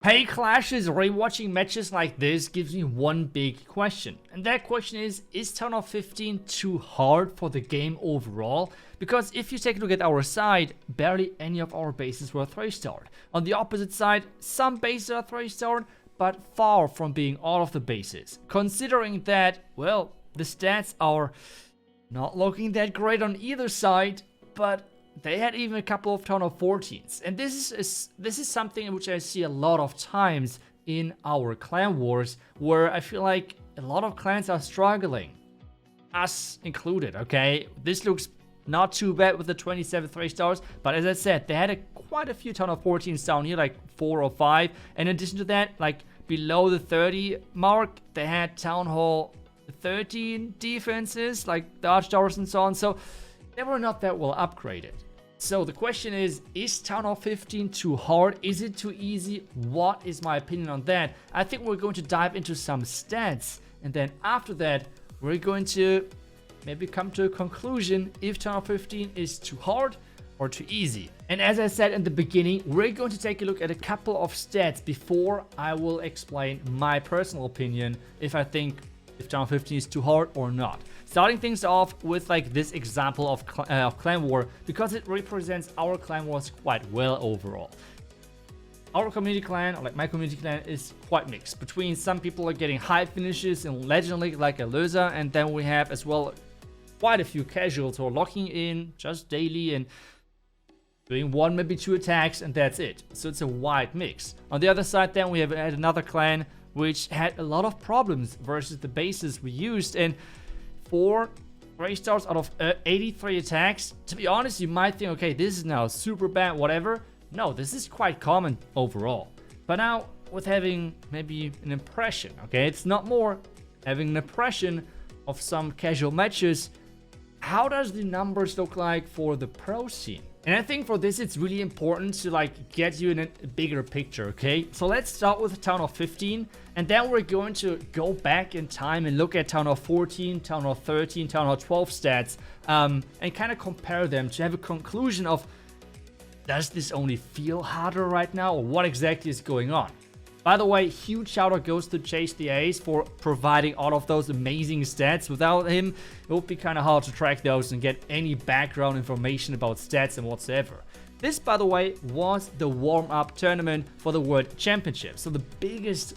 Hey Clashes, rewatching matches like this gives me one big question. And that question is Town Hall 15 too hard for the game overall? Because if you take a look at our side, barely any of our bases were 3-starred. On the opposite side, some bases are 3-starred, but far from being all of the bases. Considering that, well, the stats are not looking that great on either side, but they had even a couple of Town Hall 14s. And this is something which I see a lot of times in our clan wars, where I feel like a lot of clans are struggling. Us included, okay? This looks not too bad with the 27 3-stars, but as I said, they had quite a few Town Hall 14s down here, like 4 or 5. And in addition to that, like below the 30 mark, they had Town Hall 13 defenses, like the Archtowers and so on. So they were not that well upgraded. So the question is Town Hall 15 too hard? Is it too easy? What is my opinion on that? I think we're going to dive into some stats, and then after that, we're going to maybe come to a conclusion if Town Hall 15 is too hard or too easy. And as I said in the beginning, we're going to take a look at a couple of stats before I will explain my personal opinion if I think if Town Hall 15 is too hard or not. Starting things off with like this example of Clan War, because it represents our Clan Wars quite well overall. Our community clan, or like my community clan, is quite mixed. Between some people are getting high finishes in Legend League like Alyssa, and then we have as well quite a few casuals who are locking in just daily and doing 1, maybe 2 attacks, and that's it. So it's a wide mix. On the other side then we have another clan which had a lot of problems versus the bases we used, and 4 3-stars out of 83 attacks. To be honest, you might think, okay, this is now super bad, whatever. No, this is quite common overall. But now, with having maybe an impression, okay, it's not more, having an impression of some casual matches, how does the numbers look like for the pro scene? And I think for this, it's really important to like get you in a bigger picture, okay? So let's start with Town Hall 15, and then we're going to go back in time and look at Town Hall 14, Town Hall 13, Town Hall 12 stats, and kind of compare them to have a conclusion of, does this only feel harder right now, or what exactly is going on? By the way, huge shout out goes to Chase the Ace for providing all of those amazing stats. Without him, it would be kind of hard to track those and get any background information about stats and whatsoever. This, by the way, was the warm-up tournament for the World Championship. So the biggest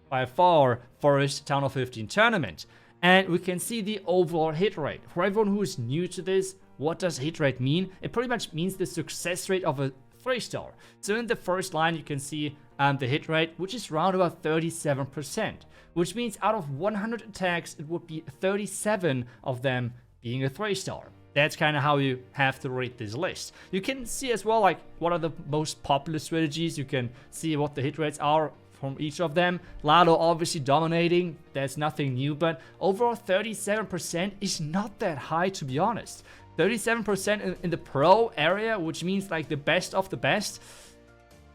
by far first Town Hall 15 tournament. And we can see the overall hit rate. For everyone who is new to this, what does hit rate mean? It pretty much means the success rate of a 3-star. So in the first line, you can see the hit rate, which is around about 37%, which means out of 100 attacks, it would be 37 of them being a 3-star. That's kind of how you have to rate this list. You can see as well, like, what are the most popular strategies. You can see what the hit rates are from each of them. Lalo obviously dominating, that's nothing new, but overall 37% is not that high, to be honest. 37% in the pro area, which means like the best of the best.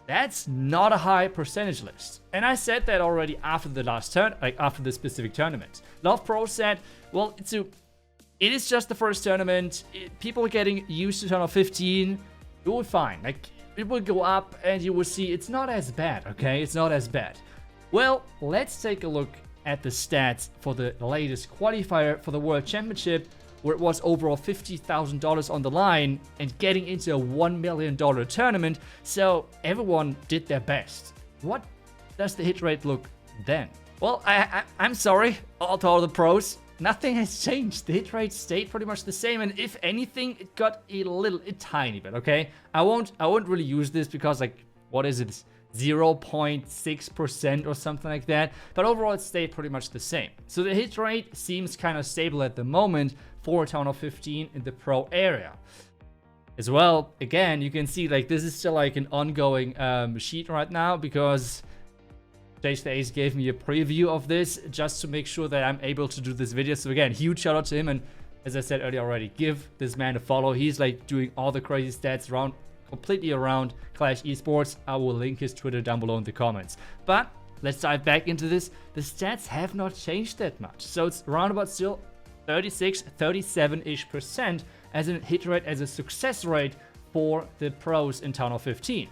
That's not a high percentage list. And I said that already after the last turn, like after the specific tournament. Love Pro said, well, it is just the first tournament. People are getting used to Town Hall 15. It will be fine. Like, it will go up and you will see it's not as bad, okay? It's not as bad. Well, let's take a look at the stats for the latest qualifier for the World Championship, where it was overall $50,000 on the line and getting into a $1 million tournament, so everyone did their best. What does the hit rate look then? Well, I'm sorry, all to all the pros, nothing has changed. The hit rate stayed pretty much the same, and if anything, it got a tiny bit, okay? I won't really use this because, like, what is it? 0.6% or something like that, but overall it stayed pretty much the same. So the hit rate seems kind of stable at the moment for Town Hall 15 in the pro area. As well, again, you can see like this is still like an ongoing sheet right now, because Chase the Ace gave me a preview of this just to make sure that I'm able to do this video. So again, huge shout out to him, and as I said earlier already, give this man a follow. He's like doing all the crazy stats around, completely around Clash Esports. I will link his Twitter down below in the comments. But let's dive back into this. The stats have not changed that much. So it's around about still 36, 37-ish% as a hit rate, as a success rate for the pros in Town Hall 15.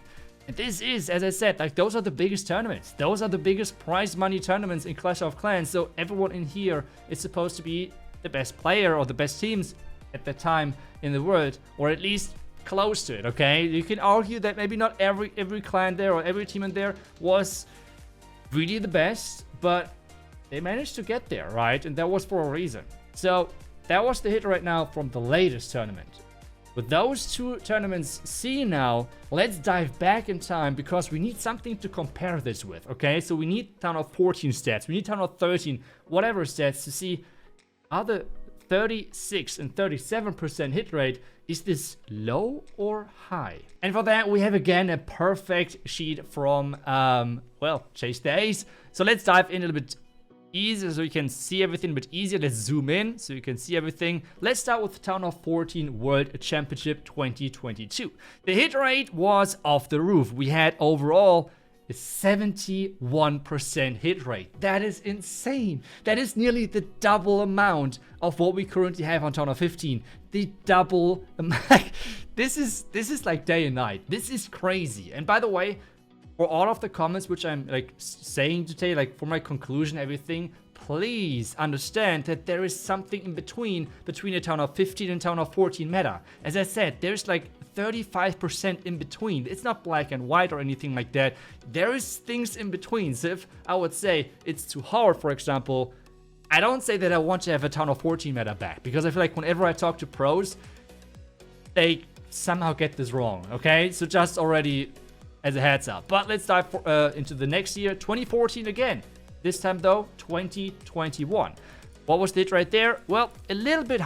And this is, as I said, like those are the biggest tournaments. Those are the biggest prize money tournaments in Clash of Clans. So everyone in here is supposed to be the best player or the best teams at that time in the world, or at least close to it, okay? You can argue that maybe not every clan there or every team in there was really the best, but they managed to get there, right? And that was for a reason. So that was the hit right now from the latest tournament. With those two tournaments seen now, let's dive back in time because we need something to compare this with, okay? So we need Town Hall 14 stats, we need Town Hall 13, whatever stats to see how the 36 and 37% hit rate, is this low or high? And for that, we have again a perfect sheet from, well, Chase the Ace. So let's dive in a little bit easier so you can see everything a bit easier. Let's zoom in so you can see everything. Let's start with Town Hall 14 World Championship 2022. The hit rate was off the roof. We had overall a 71% hit rate. That is insane. That is nearly the double amount of what we currently have on Town Hall 15. The double amount. This is like day and night. This is crazy. And by the way, for all of the comments which I'm like saying today, like for my conclusion, everything, please understand that there is something in between a Town Hall 15 and Town Hall 14 meta. As I said, there's like 35% in between. It's not black and white or anything like that. There is things in between. So if I would say it's too hard, for example, I don't say that I want to have a Town Hall 14 meta back, because I feel like whenever I talk to pros, they somehow get this wrong, okay? So just already as a heads up. But let's dive into the next year, 2014 again. This time though, 2021. What was the hit right there? Well, a little bit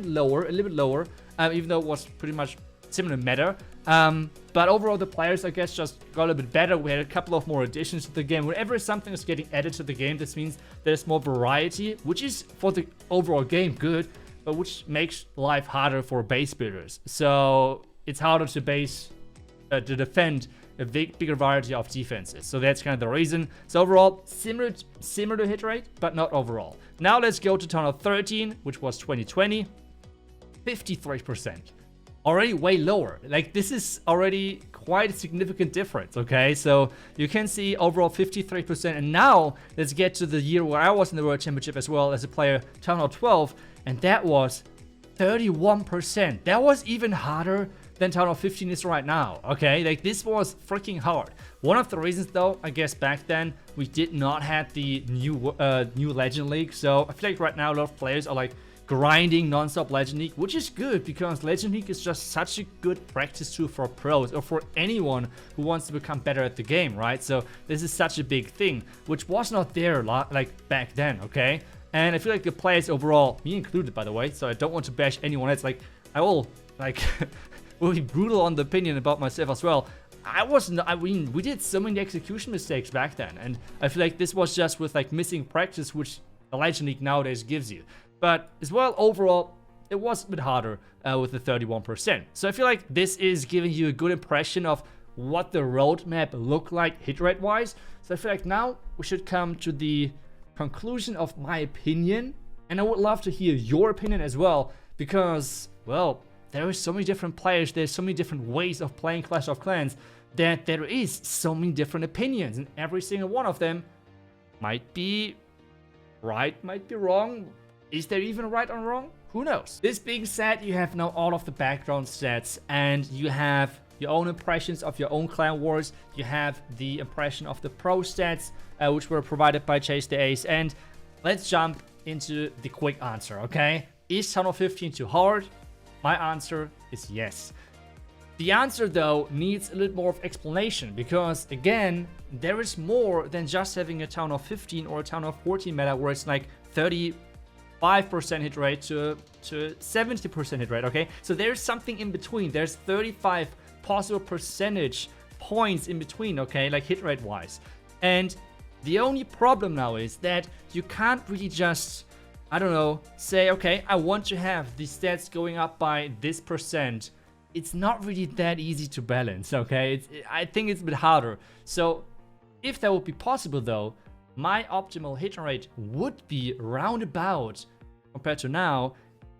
lower, even though it was pretty much similar meta. But overall, the players, I guess, just got a little bit better. We had a couple of more additions to the game. Whenever something is getting added to the game, this means there's more variety, which is for the overall game good, but which makes life harder for base builders. So it's harder to defend a bigger variety of defenses. So that's kind of the reason. So overall, similar to hit rate, but not overall. Now let's go to Town Hall 13, which was 2020, 53%. Already way lower. Like, this is already quite a significant difference, okay? So you can see overall 53%. And now let's get to the year where I was in the World Championship as well as a player, Town Hall 12, and that was 31%. That was even harder than Town Hall 15 is right now, okay? Like, this was freaking hard. One of the reasons, though, I guess back then, we did not have the new Legend League. So I feel like right now a lot of players are like grinding non-stop Legend League, which is good because Legend League is just such a good practice tool for pros or for anyone who wants to become better at the game, right? So this is such a big thing, which was not there like back then, okay? And I feel like the players overall, me included, by the way, so I don't want to bash anyone else. Like, I will like will be brutal on the opinion about myself as well. I mean, we did so many execution mistakes back then, and I feel like this was just with like missing practice, which the Legend League nowadays gives you. But as well, overall, it was a bit harder with the 31%. So I feel like this is giving you a good impression of what the roadmap looked like hit rate wise. So I feel like now we should come to the conclusion of my opinion, and I would love to hear your opinion as well, because, well, there are so many different players, there's so many different ways of playing Clash of Clans, that there is so many different opinions, and every single one of them might be right, might be wrong. Is there even right or wrong? Who knows? This being said, you have now all of the background stats, and you have your own impressions of your own clan wars. You have the impression of the pro stats, which were provided by Chase the Ace. And let's jump into the quick answer, okay? Is Town Hall 15 too hard? My answer is yes. The answer, though, needs a little more of explanation, because, again, there is more than just having a Town Hall 15 or a Town Hall 14 meta where it's like 35% hit rate to 70% hit rate, okay? So there's something in between. There's 35 possible percentage points in between, okay, like hit rate wise. And the only problem now is that you can't really just, I don't know, say, okay, I want to have the stats going up by this percent. It's not really that easy to balance, okay? I think it's a bit harder. So if that would be possible, though, my optimal hit rate would be roundabout, compared to now,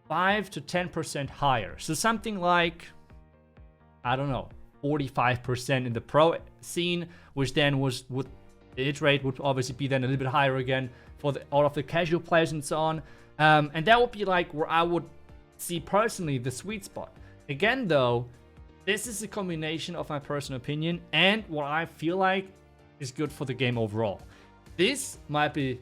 5 to 10% higher. So something like, I don't know, 45% in the pro scene, which then would the hit rate would obviously be then a little bit higher again for all of the casual players and so on. And that would be like where I would see personally the sweet spot. Again though, this is a combination of my personal opinion and what I feel like is good for the game overall. This might be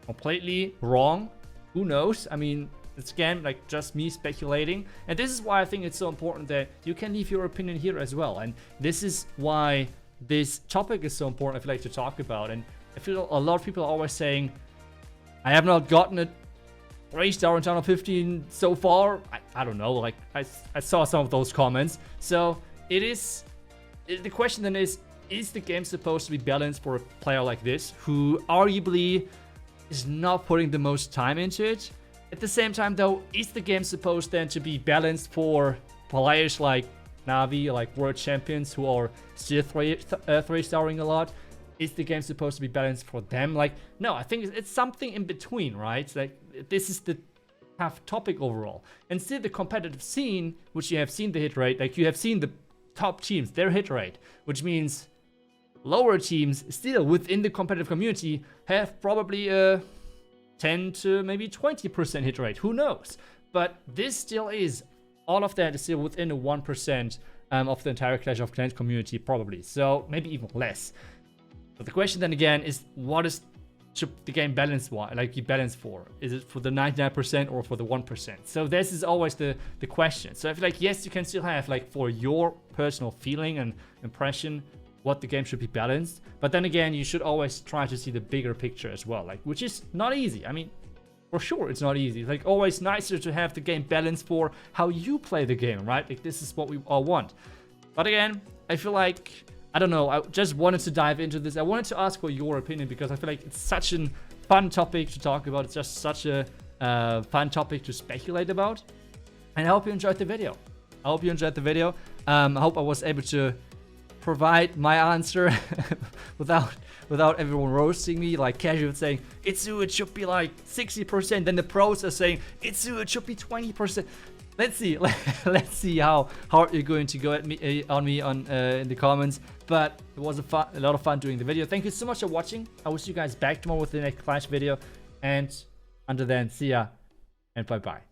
completely wrong. Who knows? I mean, it's again like just me speculating. And this is why I think it's so important that you can leave your opinion here as well. And this is why this topic is so important, I feel like, to talk about. And I feel a lot of people are always saying, I have not gotten a 3-star in Town of 15 so far. I don't know, like I saw some of those comments. So the question then is the game supposed to be balanced for a player like this, who arguably is not putting the most time into it? At the same time though, is the game supposed then to be balanced for players like Navi, like world champions who are still 3-starring a lot? Is the game supposed to be balanced for them? Like, no, I think it's something in between, right? Like, this is the tough topic overall. And still the competitive scene, which you have seen the hit rate, like you have seen the top teams, their hit rate, which means lower teams still within the competitive community have probably a 10 to maybe 20% hit rate. Who knows? But this still is, all of that is still within the 1% of the entire Clash of Clans community, probably. So maybe even less. But the question then again is, what should the game balance be balanced for? Is it for the 99% or for the 1%? So this is always the question. So I feel like, yes, you can still have, like, for your personal feeling and impression, what the game should be balanced. But then again, you should always try to see the bigger picture as well, like, which is not easy. I mean, for sure, it's not easy. It's like always nicer to have the game balanced for how you play the game, right? Like, this is what we all want. But again, I feel like, I don't know, I just wanted to dive into this. I wanted to ask for your opinion because I feel like it's such a fun topic to talk about. It's just such a fun topic to speculate about. And I hope you enjoyed the video. I hope I was able to provide my answer without everyone roasting me, like casual saying, iTzu, it should be like 60%. Then the pros are saying, iTzu, it should be 20%. Let's see. Let's see how hard you're going to go at me in the comments. But it was a lot of fun doing the video. Thank you so much for watching. I will see you guys back tomorrow with the next Clash video. And until then, see ya and bye bye.